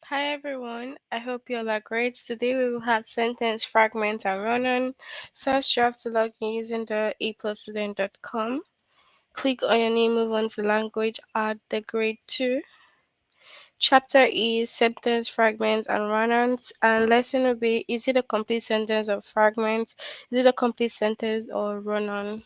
Hi everyone, I hope you all are great. Today we will have sentence fragments and run-on. First, you have to log in using the aplusstudent.com. Click on your name, move on to language, add the grade 2. Chapter is sentence fragments and run-ons, and lesson will be: is it a complete sentence or fragment? Is it a complete sentence or run-on?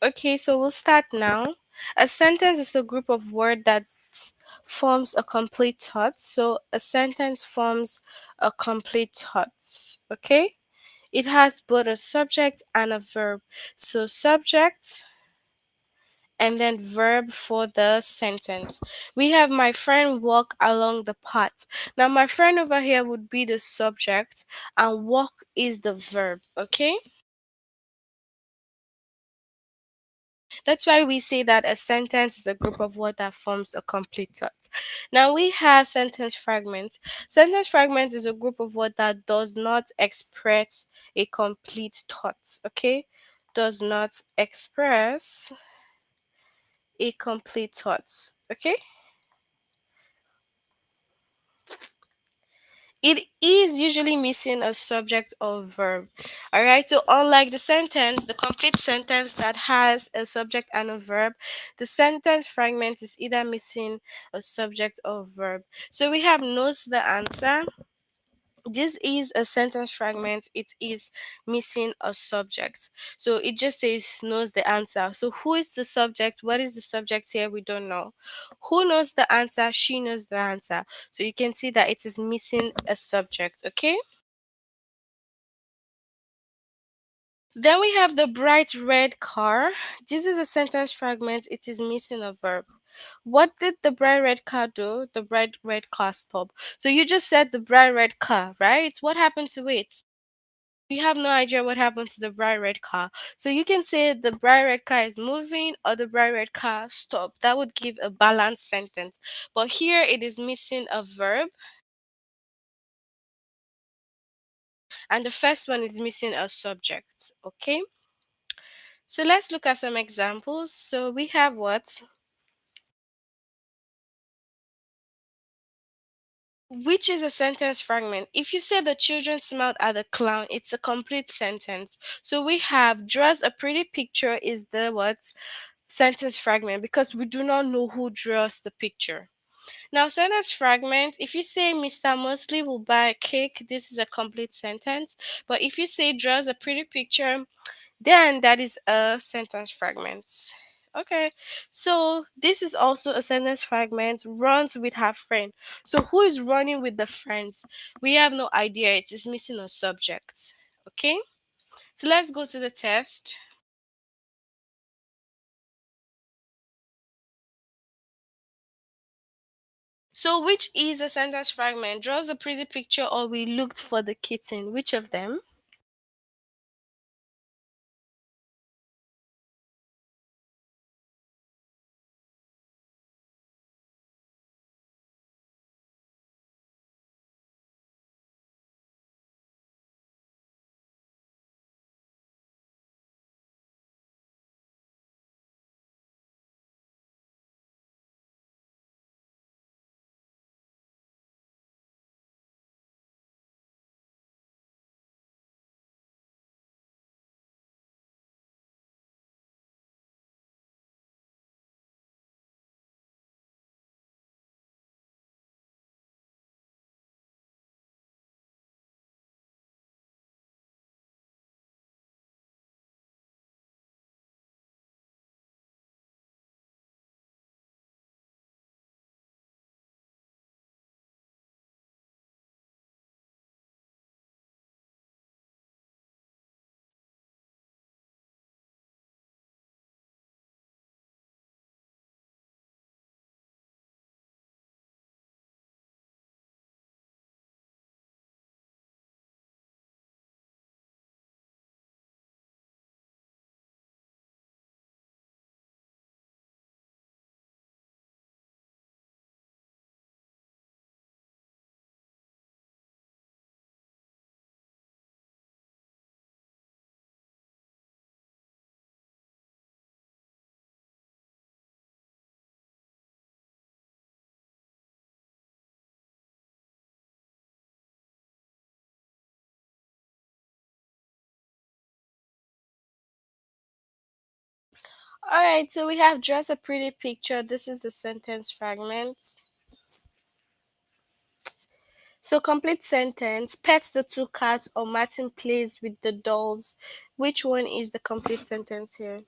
Okay, so we'll start now. A sentence is a group of words that forms a complete thought. So a sentence forms a complete thought. Okay? It has both a subject and a verb. So subject and then verb for the sentence. We have my friend walk along the path. Now my friend over here would be the subject and walk is the verb. Okay? That's why we say that a sentence is a group of words that forms a complete thought. Now we have sentence fragments. Sentence fragments is a group of words that does not express a complete thought. Okay, does not express a complete thought. Okay, it is usually missing a subject or verb. All right, so unlike the sentence, the complete sentence that has a subject and a verb, the sentence fragment is either missing a subject or verb. So we have knows the answer. This is a sentence fragment. It is missing a subject. So it just says knows the answer. So who is the subject? What is the subject here? We don't know. Who knows the answer? She knows the answer. So you can see that it is missing a subject. Okay. Then we have the bright red car. This is a sentence fragment. It is missing a verb. What did the bright red car do? The bright red car stop. So you just said the bright red car, right? What happened to it? You have no idea what happens to the bright red car. So you can say the bright red car is moving or the bright red car stop. That would give a balanced sentence. But here it is missing a verb, and the first one is missing a subject. Okay. So let's look at some examples. So we have what? Which is a sentence fragment. If you say the children smiled at the clown, it's a complete sentence. So we have draws a pretty picture is the what? Sentence fragment because we do not know who draws the picture. Now, sentence fragment, if you say Mr. Mosley will buy a cake, this is a complete sentence. But if you say draws a pretty picture, then that is a sentence fragment. Okay, so this is also a sentence fragment. Runs with her friend. So who is running with the friends? We have no idea. It is missing a subject. Okay, so let's go to the test. So which is a sentence fragment? Draws a pretty picture or we looked for the kitten? Which of them? Alright, so we have just a pretty picture. This is the sentence fragment. So complete sentence. Pets the two cats or Martin plays with the dolls. Which one is the complete sentence here?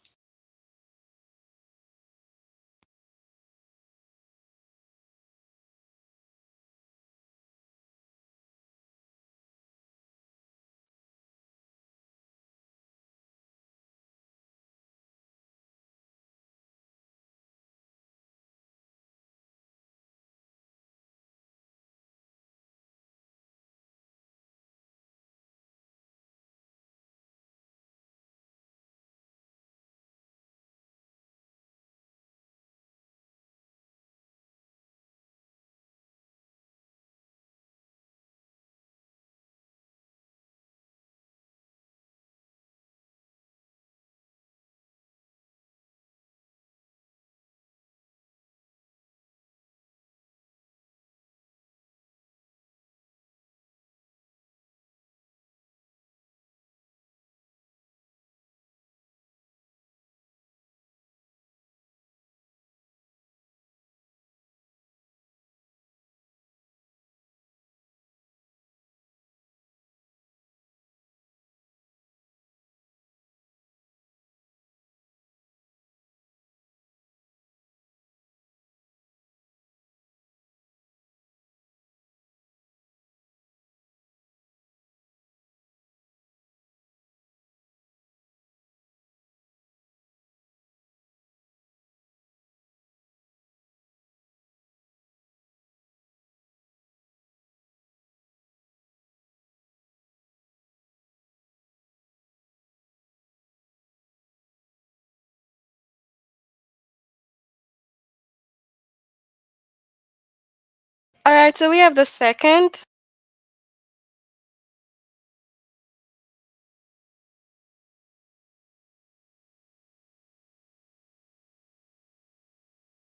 Alright, so we have the second.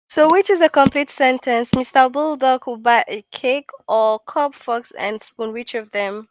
So which is the complete sentence? Mr. Bulldog will buy a cake or cup, forks, and spoon. Which of them?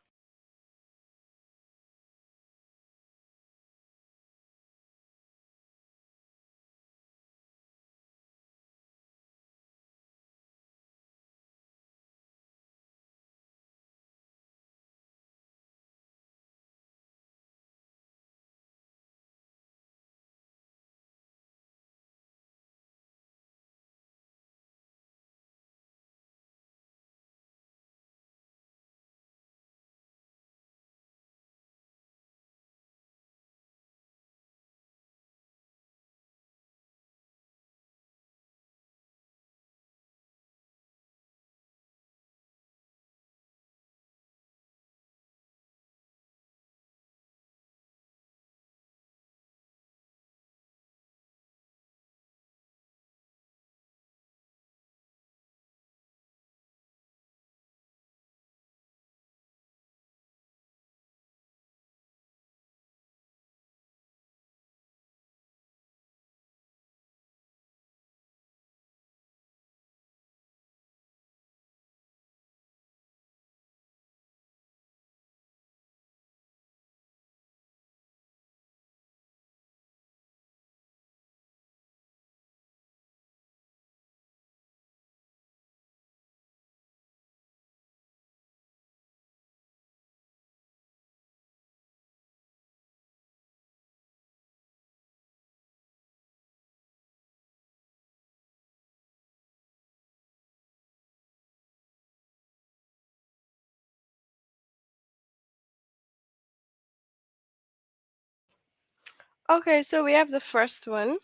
Okay, so we have the first one.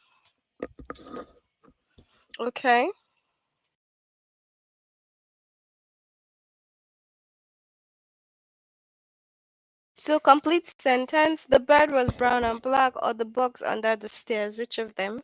Okay. So complete sentence. The bird was brown and black, or the box under the stairs. Which of them?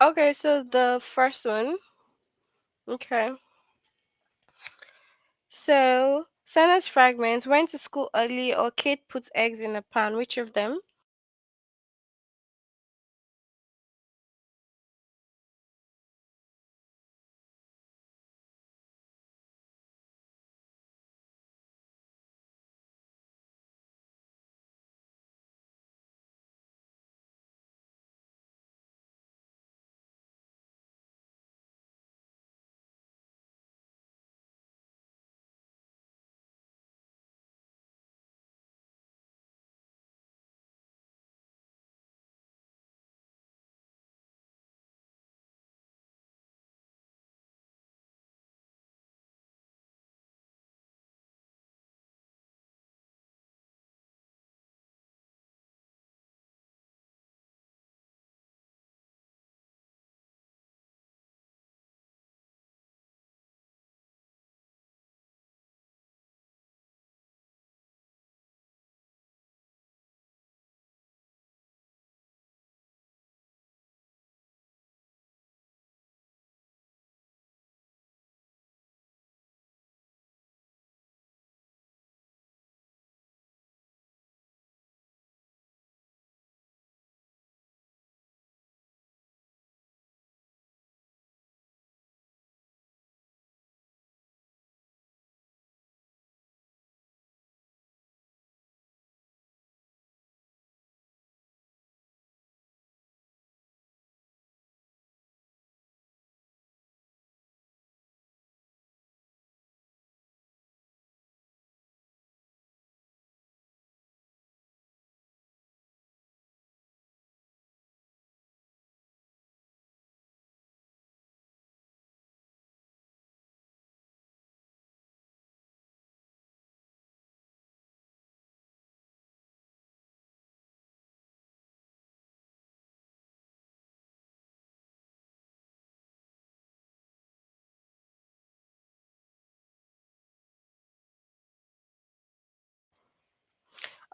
Okay, so the first one. Okay. So, sentence fragments went to school early or Kate puts eggs in a pan. Which of them?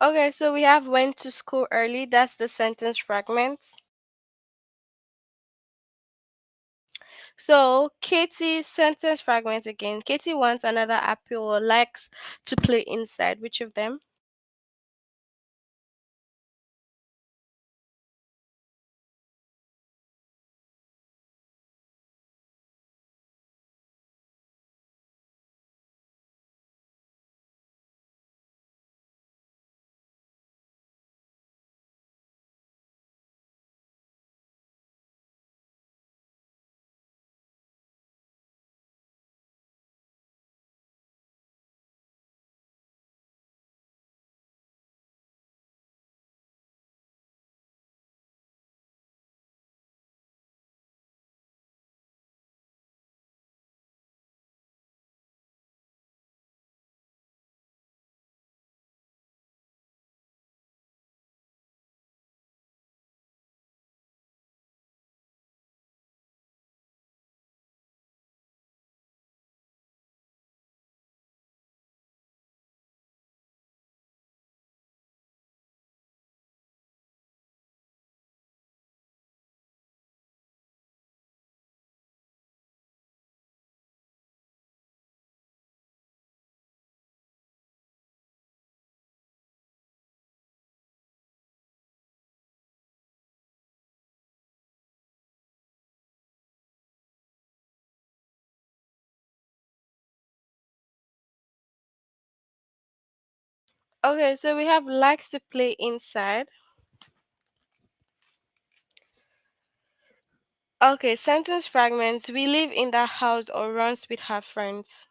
Okay, so we have went to school early. That's the sentence fragments. So Katie's sentence fragments again. Katie wants another apple or likes to play inside. Which of them? Okay, so we have likes to play inside. Okay, sentence fragments. We live in the house or runs with her friends.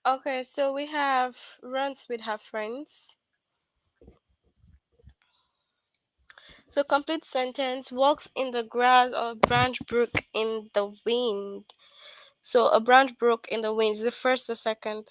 Okay, so we have runs with her friends. So complete sentence: walks in the grass or branch broke in the wind. So a branch broke in the wind is the first or second.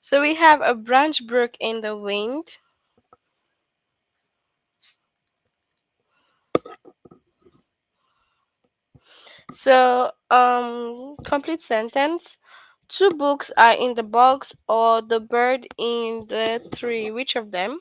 So we have a branch broke in the wind. So complete sentence. Two books are in the box or the bird in the tree. Which of them?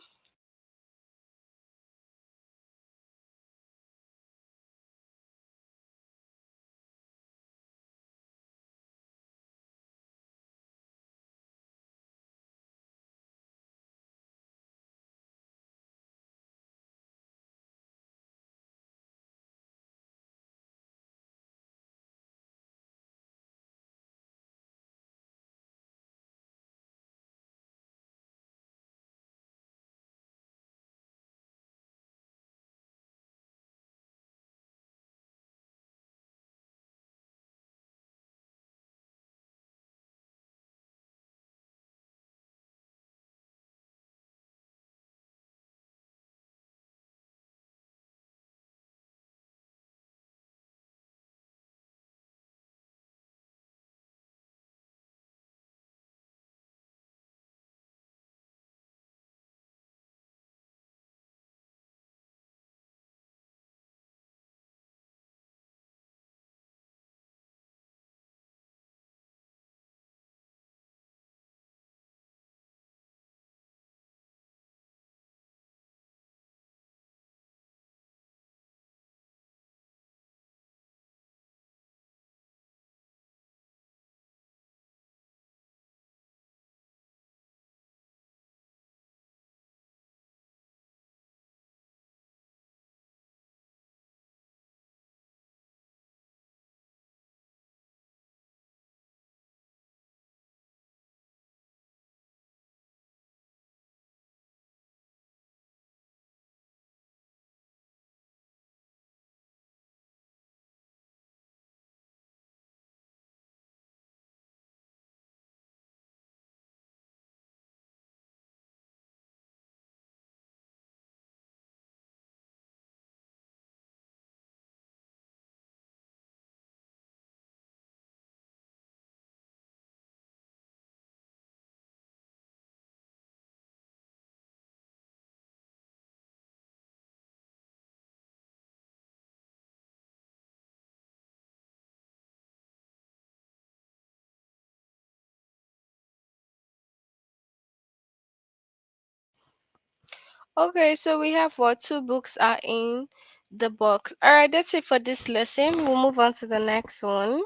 Okay, so we have what two books are in the box. All right, that's it for this lesson. We'll move on to the next one.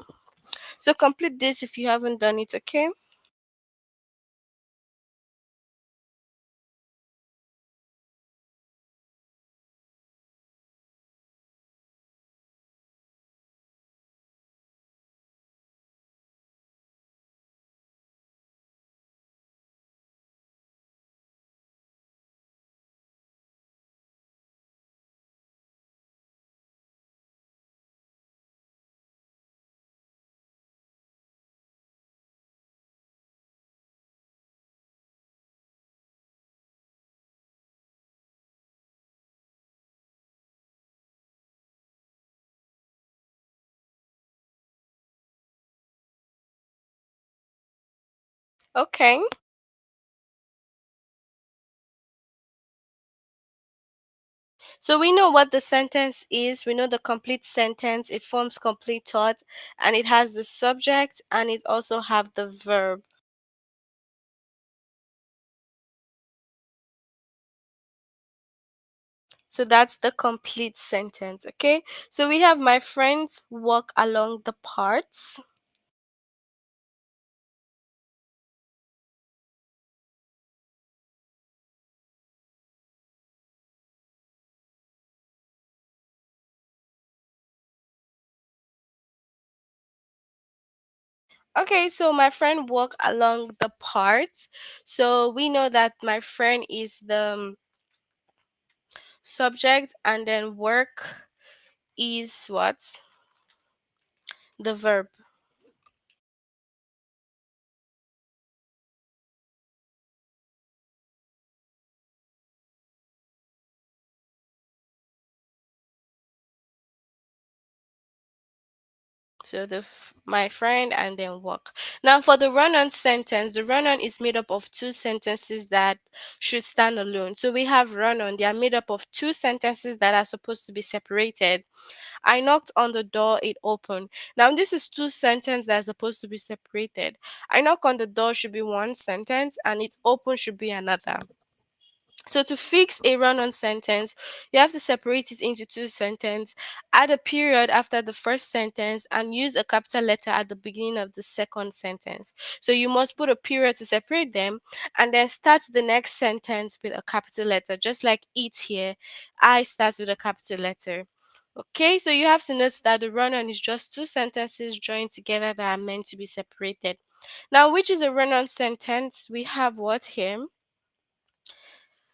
So complete this if you haven't done it, okay? Okay. So we know what the sentence is. We know the complete sentence. It forms complete thought, and it has the subject, and it also have the verb. So that's the complete sentence. Okay. So we have my friends walk along the paths. Okay, so my friend walk along the path. So we know that my friend is the subject, and then work is what? The verb. So my friend and then walk. Now for the run-on sentence, the run-on is made up of two sentences that should stand alone. So we have run-on. They are made up of two sentences that are supposed to be separated. I knocked on the door, it opened. Now this is two sentences that are supposed to be separated. I knock on the door should be one sentence, and it's open should be another. So to fix a run-on sentence, you have to separate it into two sentences, add a period after the first sentence, and use a capital letter at the beginning of the second sentence. So you must put a period to separate them, and then start the next sentence with a capital letter, just like it here. I starts with a capital letter. Okay, so you have to note that the run-on is just two sentences joined together that are meant to be separated. Now, which is a run-on sentence? We have what here?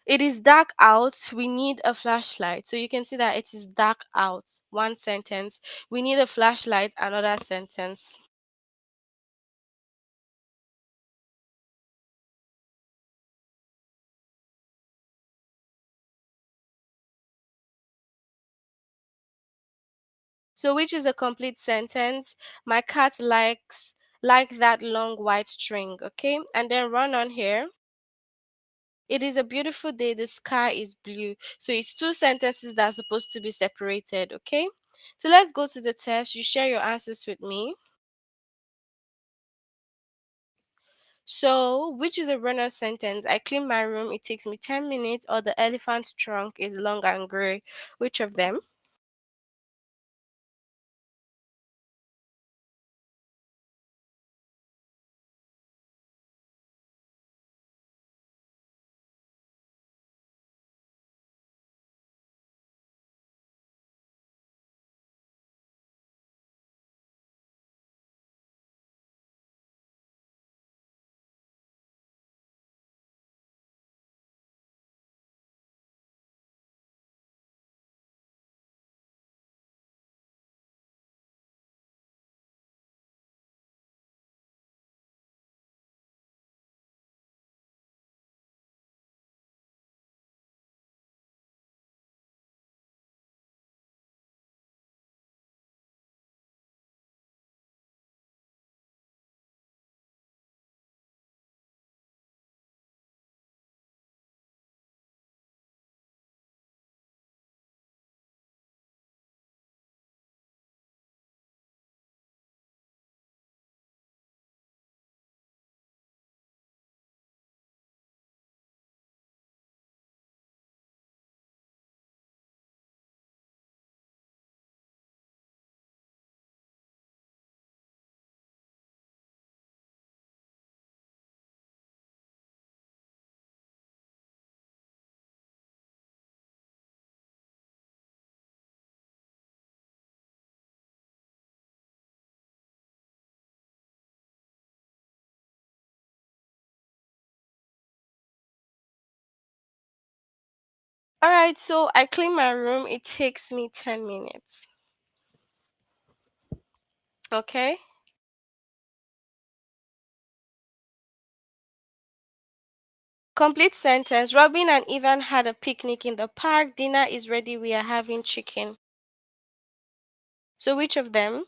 It is dark out. We need a flashlight. So you can see that it is dark out. One sentence. We need a flashlight. Another sentence. So which is a complete sentence? My cat likes like that long white string. Okay, and then run on here. It is a beautiful day. The sky is blue. So it's two sentences that are supposed to be separated. Okay. So let's go to the test. You share your answers with me. So, which is a runner sentence? I clean my room, it takes me 10 minutes, or the elephant's trunk is long and gray. Which of them? All right, so I clean my room, it takes me 10 minutes. Okay. Complete sentence. Robin and Ivan had a picnic in the park. Dinner is ready. We are having chicken. So, which of them?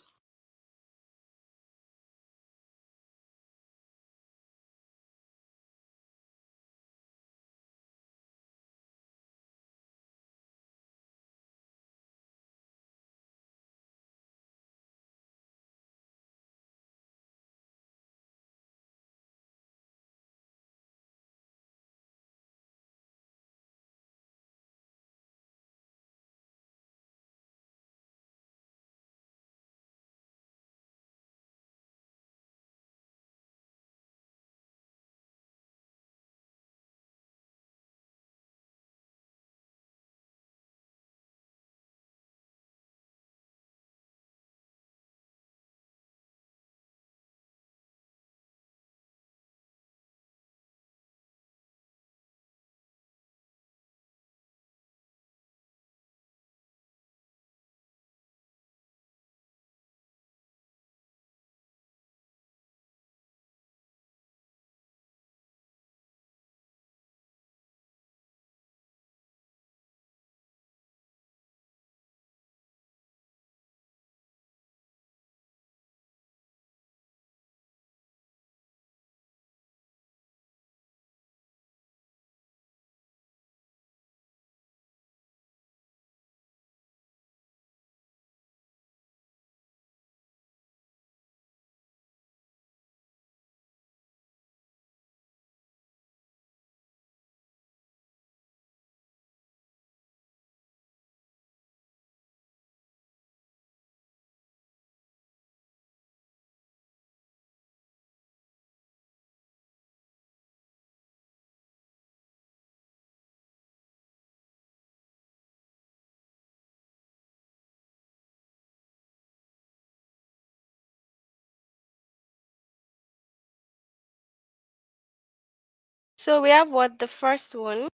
So we have what the first one.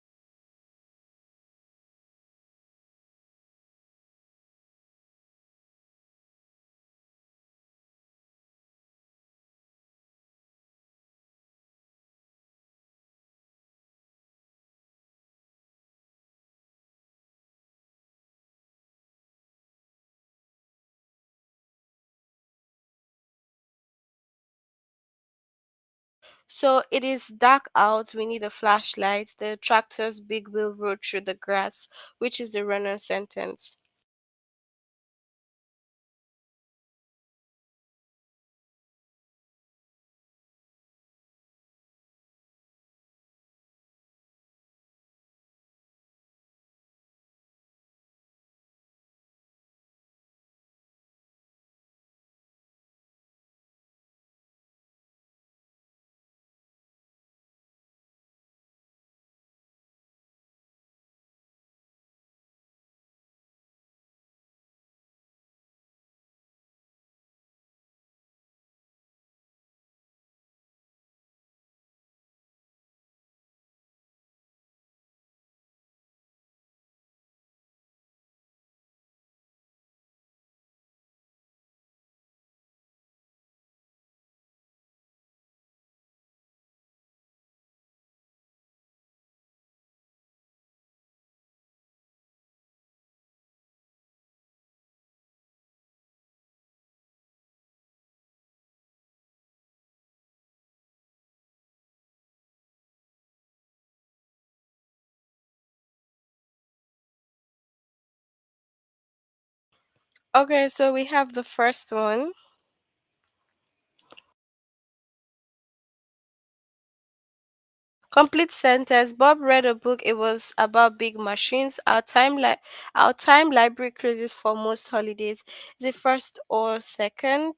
So it is dark out. We need a flashlight. The tractor's big wheel rode through the grass, which is the run-on sentence. Okay, so we have the first one. Complete sentence. Bob read a book. It was about big machines. Our time library closes for most holidays. Is it first or second?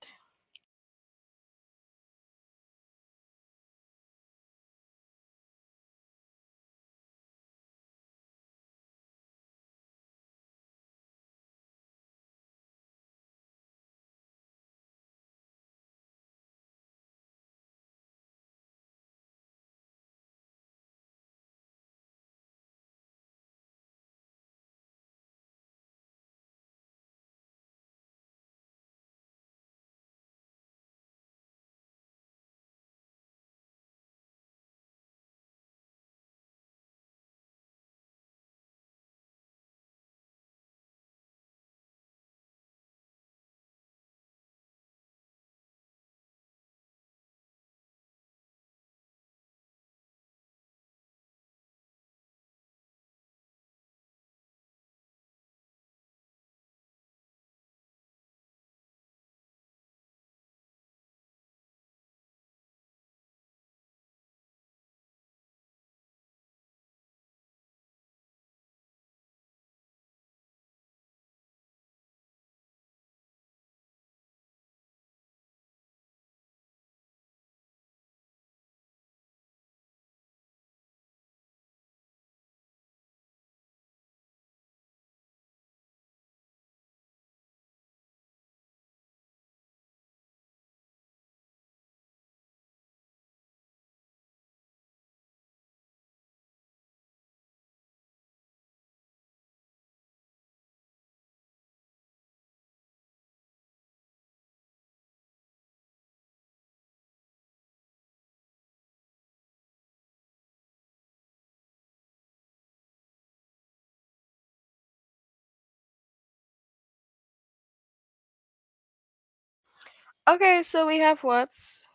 Okay, so we have what's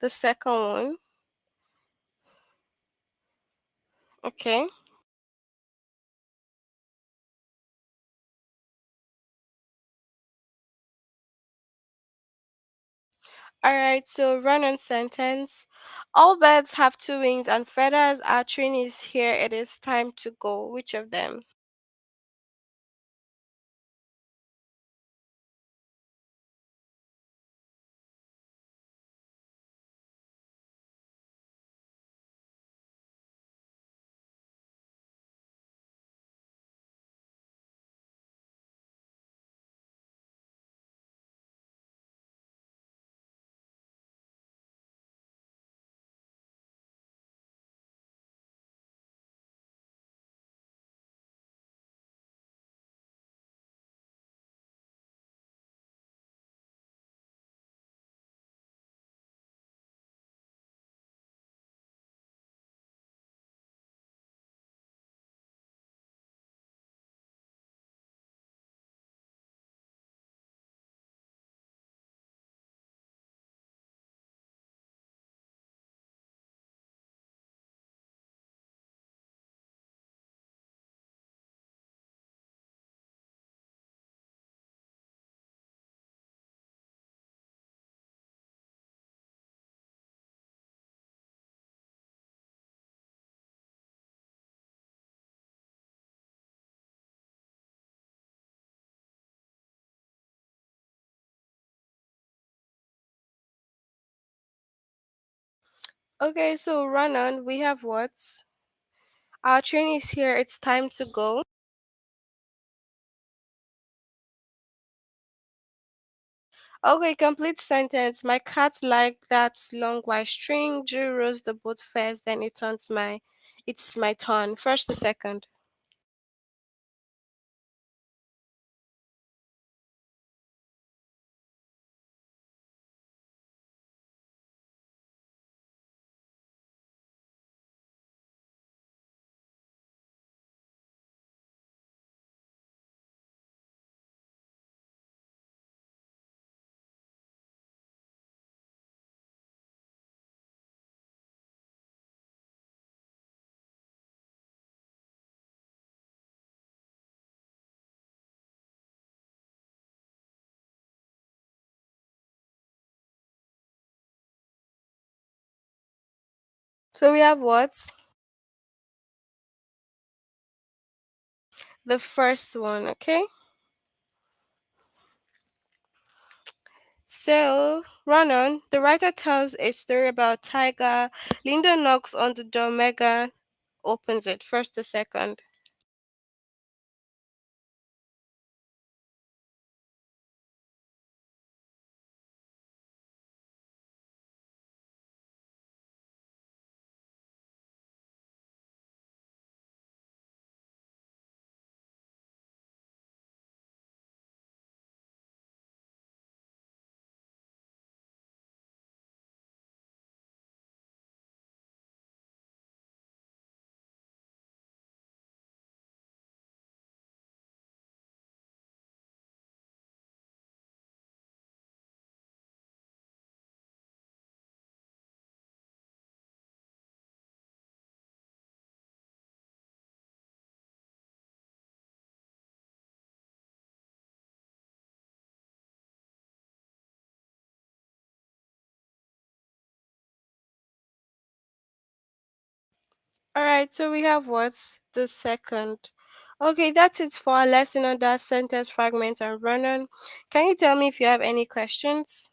the second one. Okay. All right, so run on sentence. All birds have two wings and feathers. Our train is here. It is time to go. Which of them? Okay, so run on. We have what? Our train is here. It's time to go. Okay, complete sentence. My cat like that long white string. Drew rows the boat first, then it's my turn. First to second. So we have what? The first one, okay? So, run on. The writer tells a story about Tiger. Linda knocks on the door. Megan opens it. First to second. All right, so we have what? The second. Okay, that's it for our lesson on that sentence fragment and run on. Can you tell me if you have any questions?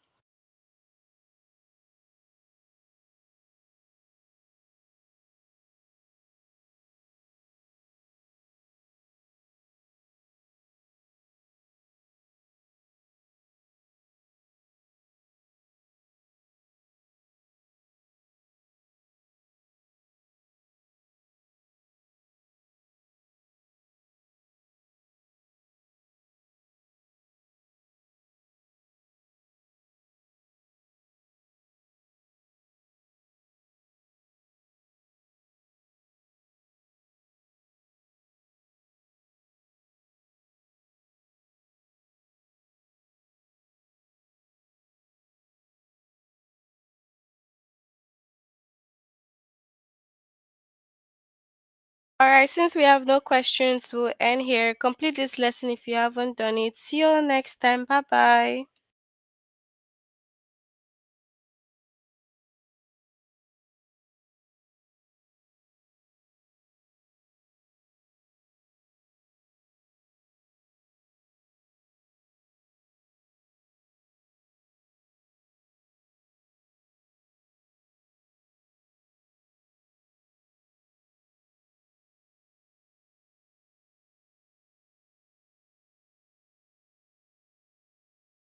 All right, since we have no questions, we'll end here. Complete this lesson if you haven't done it. See you next time. Bye bye.